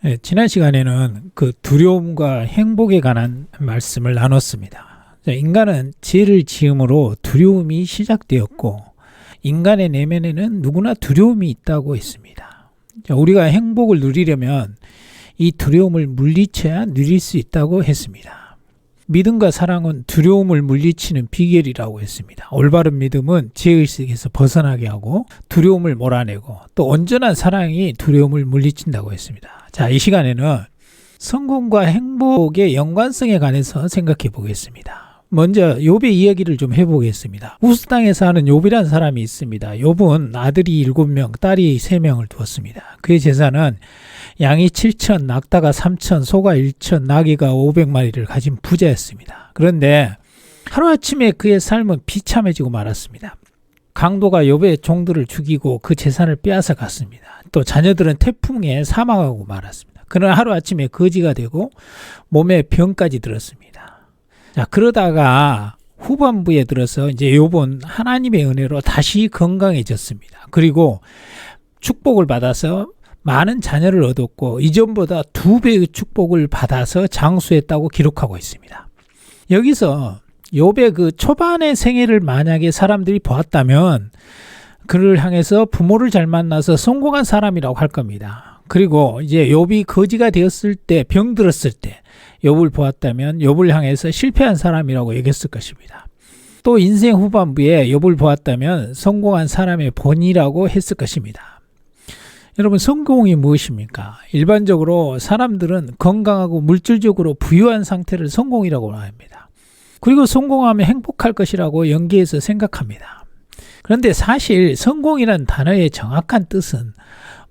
네, 지난 시간에는 그 두려움과 행복에 관한 말씀을 나눴습니다. 자, 인간은 죄를 지음으로 두려움이 시작되었고 인간의 내면에는 누구나 두려움이 있다고 했습니다. 자, 우리가 행복을 누리려면 이 두려움을 물리쳐야 누릴 수 있다고 했습니다. 믿음과 사랑은 두려움을 물리치는 비결이라고 했습니다. 올바른 믿음은 죄의식에서 벗어나게 하고 두려움을 몰아내고 또 온전한 사랑이 두려움을 물리친다고 했습니다. 자, 이 시간에는 성공과 행복의 연관성에 관해서 생각해 보겠습니다. 먼저 욥의 이야기를 좀 해보겠습니다. 우스 땅에 사는 욥이라는 사람이 있습니다. 욥은 아들이 7명, 딸이 3명을 두었습니다. 그의 재산은 양이 7천, 낙타가 3천, 소가 1천, 나귀가 500마리를 가진 부자였습니다. 그런데 하루아침에 그의 삶은 비참해지고 말았습니다. 강도가 욥의 종들을 죽이고 그 재산을 빼앗아 갔습니다. 또 자녀들은 태풍에 사망하고 말았습니다. 그러나 하루아침에 거지가 되고 몸에 병까지 들었습니다. 자, 그러다가 후반부에 들어서 이제 욥은 하나님의 은혜로 다시 건강해졌습니다. 그리고 축복을 받아서 많은 자녀를 얻었고 이전보다 2배의 축복을 받아서 장수했다고 기록하고 있습니다. 여기서 욥의 그 초반의 생애를 만약에 사람들이 보았다면 그를 향해서 부모를 잘 만나서 성공한 사람이라고 할 겁니다. 그리고 이제 욥이 거지가 되었을 때, 병들었을 때 욥을 보았다면 욥을 향해서 실패한 사람이라고 얘기했을 것입니다. 또 인생 후반부에 욥을 보았다면 성공한 사람의 본이라고 했을 것입니다. 여러분, 성공이 무엇입니까? 일반적으로 사람들은 건강하고 물질적으로 부유한 상태를 성공이라고 합니다. 그리고 성공하면 행복할 것이라고 연계해서 생각합니다. 그런데 사실 성공이라는 단어의 정확한 뜻은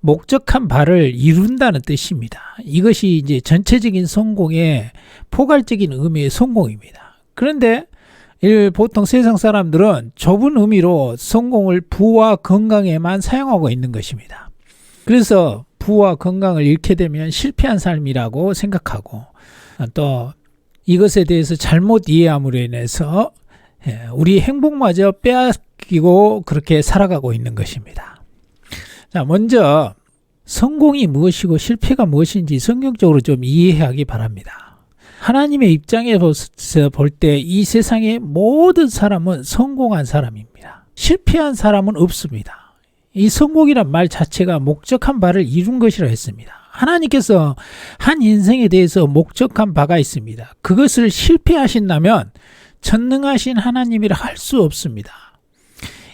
목적한 바를 이룬다는 뜻입니다. 이것이 이제 전체적인 성공의 포괄적인 의미의 성공입니다. 그런데 보통 세상 사람들은 좁은 의미로 성공을 부와 건강에만 사용하고 있는 것입니다. 그래서 부와 건강을 잃게 되면 실패한 삶이라고 생각하고 또 이것에 대해서 잘못 이해함으로 인해서 우리 행복마저 빼앗기고 그렇게 살아가고 있는 것입니다. 자, 먼저 성공이 무엇이고 실패가 무엇인지 성경적으로 좀 이해하기 바랍니다. 하나님의 입장에서 볼 때 이 세상의 모든 사람은 성공한 사람입니다. 실패한 사람은 없습니다. 이 성공이란 말 자체가 목적한 바를 이룬 것이라 했습니다. 하나님께서 한 인생에 대해서 목적한 바가 있습니다. 그것을 실패하신다면 전능하신 하나님이라 할 수 없습니다.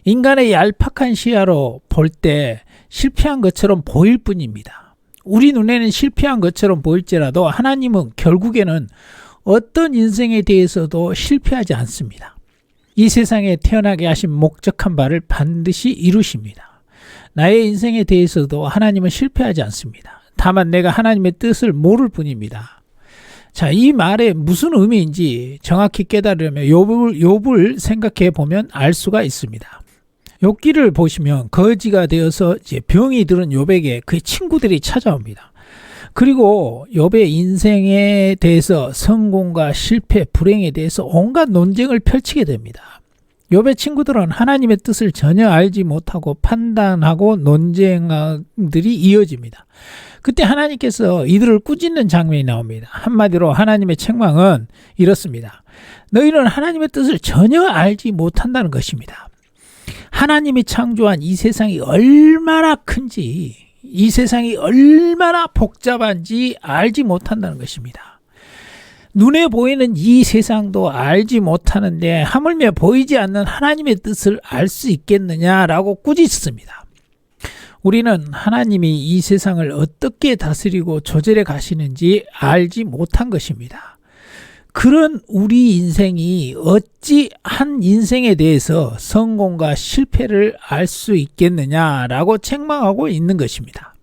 인간의 얄팍한 시야로 볼 때 실패한 것처럼 보일 뿐입니다. 우리 눈에는 실패한 것처럼 보일지라도 하나님은 결국에는 어떤 인생에 대해서도 실패하지 않습니다. 이 세상에 태어나게 하신 목적한 바를 반드시 이루십니다. 나의 인생에 대해서도 하나님은 실패하지 않습니다. 다만 내가 하나님의 뜻을 모를 뿐입니다. 자, 이 말에 무슨 의미인지 정확히 깨달으려면 욥을 생각해 보면 알 수가 있습니다. 욥기를 보시면 거지가 되어서 이제 병이 들은 욥에게 그의 친구들이 찾아옵니다. 그리고 욥의 인생에 대해서 성공과 실패, 불행에 대해서 온갖 논쟁을 펼치게 됩니다. 욥의 친구들은 하나님의 뜻을 전혀 알지 못하고 판단하고 논쟁들이 이어집니다. 그때 하나님께서 이들을 꾸짖는 장면이 나옵니다. 한마디로 하나님의 책망은 이렇습니다. 너희는 하나님의 뜻을 전혀 알지 못한다는 것입니다. 하나님이 창조한 이 세상이 얼마나 큰지, 이 세상이 얼마나 복잡한지 알지 못한다는 것입니다. 눈에 보이는 이 세상도 알지 못하는데 하물며 보이지 않는 하나님의 뜻을 알 수 있겠느냐라고 꾸짖습니다. 우리는 하나님이 이 세상을 어떻게 다스리고 조절해 가시는지 알지 못한 것입니다. 그런 우리 인생이 어찌 한 인생에 대해서 성공과 실패를 알 수 있겠느냐라고 책망하고 있는 것입니다.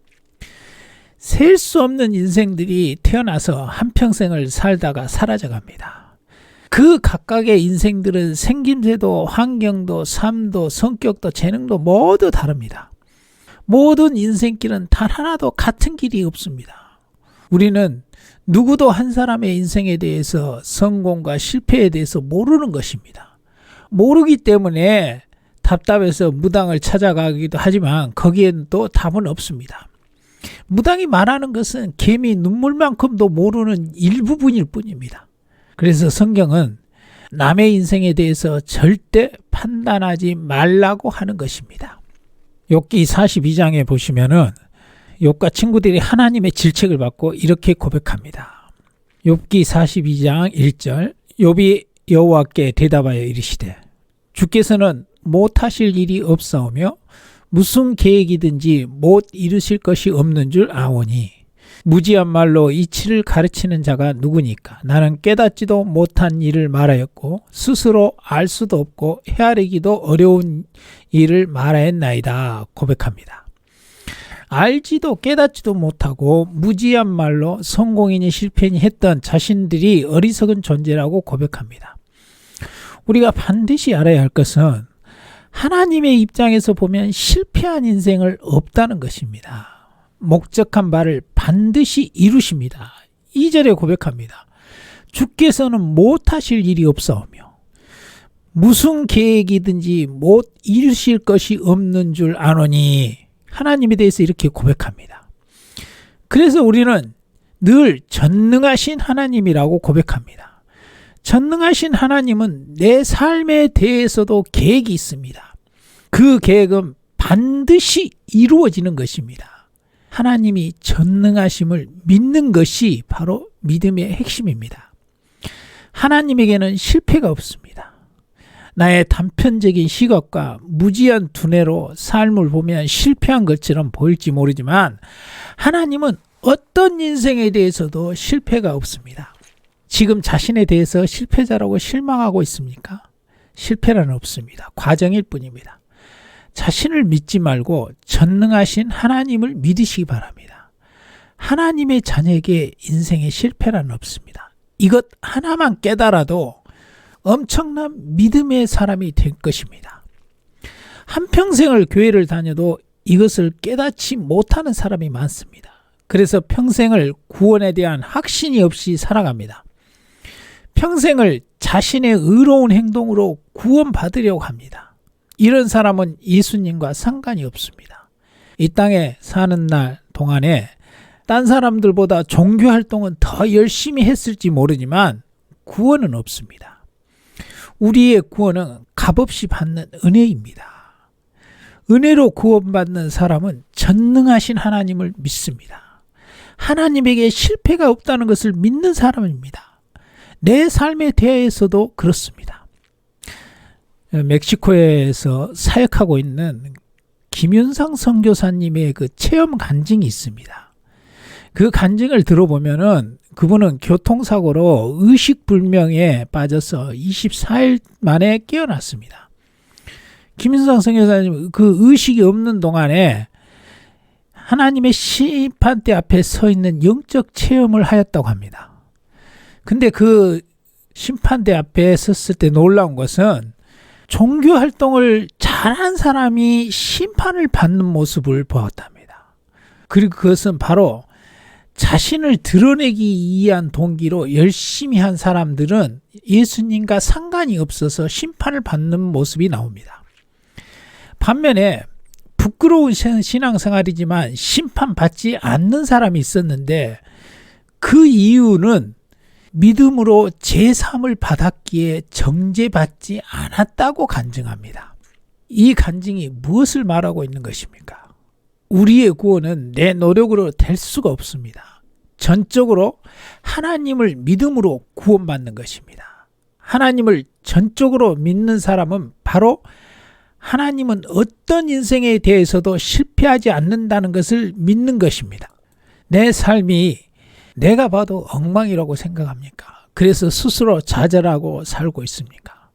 셀 수 없는 인생들이 태어나서 한평생을 살다가 사라져갑니다. 그 각각의 인생들은 생김새도 환경도 삶도 성격도 재능도 모두 다릅니다. 모든 인생길은 단 하나도 같은 길이 없습니다. 우리는 누구도 한 사람의 인생에 대해서 성공과 실패에 대해서 모르는 것입니다. 모르기 때문에 답답해서 무당을 찾아가기도 하지만 거기에는 또 답은 없습니다. 무당이 말하는 것은 개미 눈물만큼도 모르는 일부분일 뿐입니다. 그래서 성경은 남의 인생에 대해서 절대 판단하지 말라고 하는 것입니다. 욥기 42장에 보시면은 욥과 친구들이 하나님의 질책을 받고 이렇게 고백합니다. 욥기 42장 1절 욥이 여호와께 대답하여 이르시되 주께서는 못하실 일이 없사오며 무슨 계획이든지 못 이루실 것이 없는 줄 아오니 무지한 말로 이치를 가르치는 자가 누구니까. 나는 깨닫지도 못한 일을 말하였고 스스로 알 수도 없고 헤아리기도 어려운 일을 말하였나이다 고백합니다. 알지도 깨닫지도 못하고 무지한 말로 성공이니 실패니 했던 자신들이 어리석은 존재라고 고백합니다. 우리가 반드시 알아야 할 것은 하나님의 입장에서 보면 실패한 인생을 없다는 것입니다. 목적한 바를 반드시 이루십니다. 2절에 고백합니다. 주께서는 못하실 일이 없사오며 무슨 계획이든지 못 이루실 것이 없는 줄 아노니 하나님에 대해서 이렇게 고백합니다. 그래서 우리는 늘 전능하신 하나님이라고 고백합니다. 전능하신 하나님은 내 삶에 대해서도 계획이 있습니다. 그 계획은 반드시 이루어지는 것입니다. 하나님이 전능하심을 믿는 것이 바로 믿음의 핵심입니다. 하나님에게는 실패가 없습니다. 나의 단편적인 시각과 무지한 두뇌로 삶을 보면 실패한 것처럼 보일지 모르지만 하나님은 어떤 인생에 대해서도 실패가 없습니다. 지금 자신에 대해서 실패자라고 실망하고 있습니까? 실패는 없습니다. 과정일 뿐입니다. 자신을 믿지 말고 전능하신 하나님을 믿으시기 바랍니다. 하나님의 자녀에게 인생에 실패란 없습니다. 이것 하나만 깨달아도 엄청난 믿음의 사람이 될 것입니다. 한평생을 교회를 다녀도 이것을 깨닫지 못하는 사람이 많습니다. 그래서 평생을 구원에 대한 확신이 없이 살아갑니다. 평생을 자신의 의로운 행동으로 구원받으려고 합니다. 이런 사람은 예수님과 상관이 없습니다. 이 땅에 사는 날 동안에 딴 사람들보다 종교 활동은 더 열심히 했을지 모르지만 구원은 없습니다. 우리의 구원은 값없이 받는 은혜입니다. 은혜로 구원받는 사람은 전능하신 하나님을 믿습니다. 하나님에게 실패가 없다는 것을 믿는 사람입니다. 내 삶에 대해서도 그렇습니다. 멕시코에서 사역하고 있는 김윤상 선교사님의 그 체험 간증이 있습니다. 그 간증을 들어보면은 그분은 교통사고로 의식불명에 빠져서 24일 만에 깨어났습니다. 김윤상 선교사님 그 의식이 없는 동안에 하나님의 심판대 앞에 서 있는 영적 체험을 하였다고 합니다. 근데 그 심판대 앞에 섰을 때 놀라운 것은 종교 활동을 잘한 사람이 심판을 받는 모습을 보았답니다. 그리고 그것은 바로 자신을 드러내기 위한 동기로 열심히 한 사람들은 예수님과 상관이 없어서 심판을 받는 모습이 나옵니다. 반면에 부끄러운 신앙생활이지만 심판받지 않는 사람이 있었는데 그 이유는 믿음으로 제3을 받았기에 정죄받지 않았다고 간증합니다. 이 간증이 무엇을 말하고 있는 것입니까? 우리의 구원은 내 노력으로 될 수가 없습니다. 전적으로 하나님을 믿음으로 구원받는 것입니다. 하나님을 전적으로 믿는 사람은 바로 하나님은 어떤 인생에 대해서도 실패하지 않는다는 것을 믿는 것입니다. 내 삶이 내가 봐도 엉망이라고 생각합니까? 그래서 스스로 좌절하고 살고 있습니까?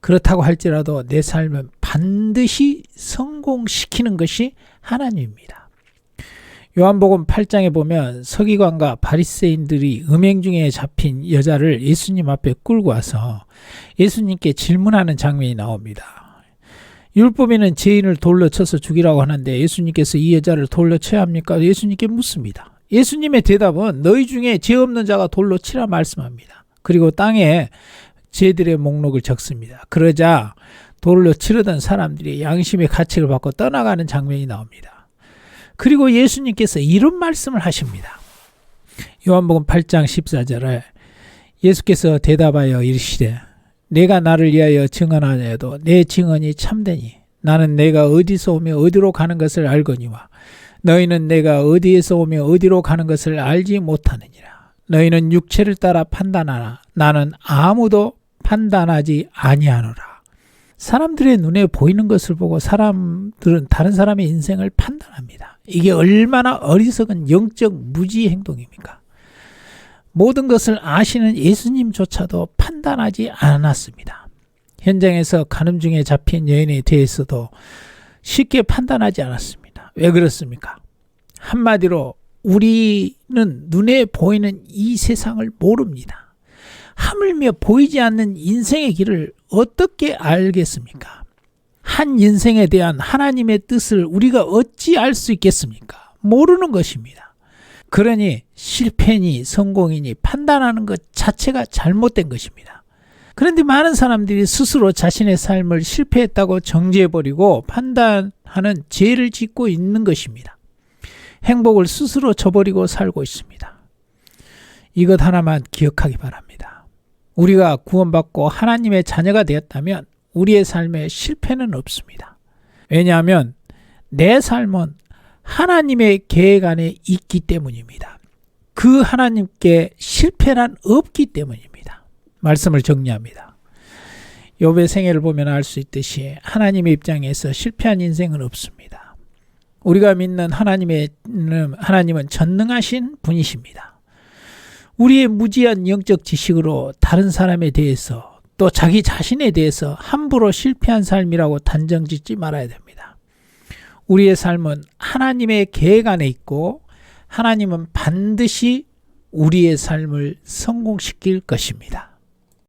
그렇다고 할지라도 내 삶은 반드시 성공시키는 것이 하나님입니다. 요한복음 8장에 보면 서기관과 바리새인들이 음행 중에 잡힌 여자를 예수님 앞에 끌고 와서 예수님께 질문하는 장면이 나옵니다. 율법에는 죄인을 돌로 쳐서 죽이라고 하는데 예수님께서 이 여자를 돌로 쳐야 합니까? 예수님께 묻습니다. 예수님의 대답은 너희 중에 죄 없는 자가 돌로 치라 말씀합니다. 그리고 땅에 죄들의 목록을 적습니다. 그러자 돌로 치르던 사람들이 양심의 가책을 받고 떠나가는 장면이 나옵니다. 그리고 예수님께서 이런 말씀을 하십니다. 요한복음 8장 14절에 예수께서 대답하여 이르시되 내가 나를 위하여 증언하여도 내 증언이 참되니 나는 내가 어디서 오며 어디로 가는 것을 알거니와 너희는 내가 어디에서 오며 어디로 가는 것을 알지 못하느니라. 너희는 육체를 따라 판단하나 나는 아무도 판단하지 아니하노라. 사람들의 눈에 보이는 것을 보고 사람들은 다른 사람의 인생을 판단합니다. 이게 얼마나 어리석은 영적 무지 행동입니까? 모든 것을 아시는 예수님조차도 판단하지 않았습니다. 현장에서 간음 중에 잡힌 여인에 대해서도 쉽게 판단하지 않았습니다. 왜 그렇습니까? 한마디로 우리는 눈에 보이는 이 세상을 모릅니다. 하물며 보이지 않는 인생의 길을 어떻게 알겠습니까? 한 인생에 대한 하나님의 뜻을 우리가 어찌 알 수 있겠습니까? 모르는 것입니다. 그러니 실패니 성공이니 판단하는 것 자체가 잘못된 것입니다. 그런데 많은 사람들이 스스로 자신의 삶을 실패했다고 정죄해버리고 판단하는 죄를 짓고 있는 것입니다. 행복을 스스로 저버리고 살고 있습니다. 이것 하나만 기억하기 바랍니다. 우리가 구원받고 하나님의 자녀가 되었다면 우리의 삶에 실패는 없습니다. 왜냐하면 내 삶은 하나님의 계획 안에 있기 때문입니다. 그 하나님께 실패란 없기 때문입니다. 말씀을 정리합니다. 욥의 생애를 보면 알 수 있듯이 하나님의 입장에서 실패한 인생은 없습니다. 우리가 믿는 하나님은 전능하신 분이십니다. 우리의 무지한 영적 지식으로 다른 사람에 대해서 또 자기 자신에 대해서 함부로 실패한 삶이라고 단정짓지 말아야 됩니다. 우리의 삶은 하나님의 계획 안에 있고 하나님은 반드시 우리의 삶을 성공시킬 것입니다.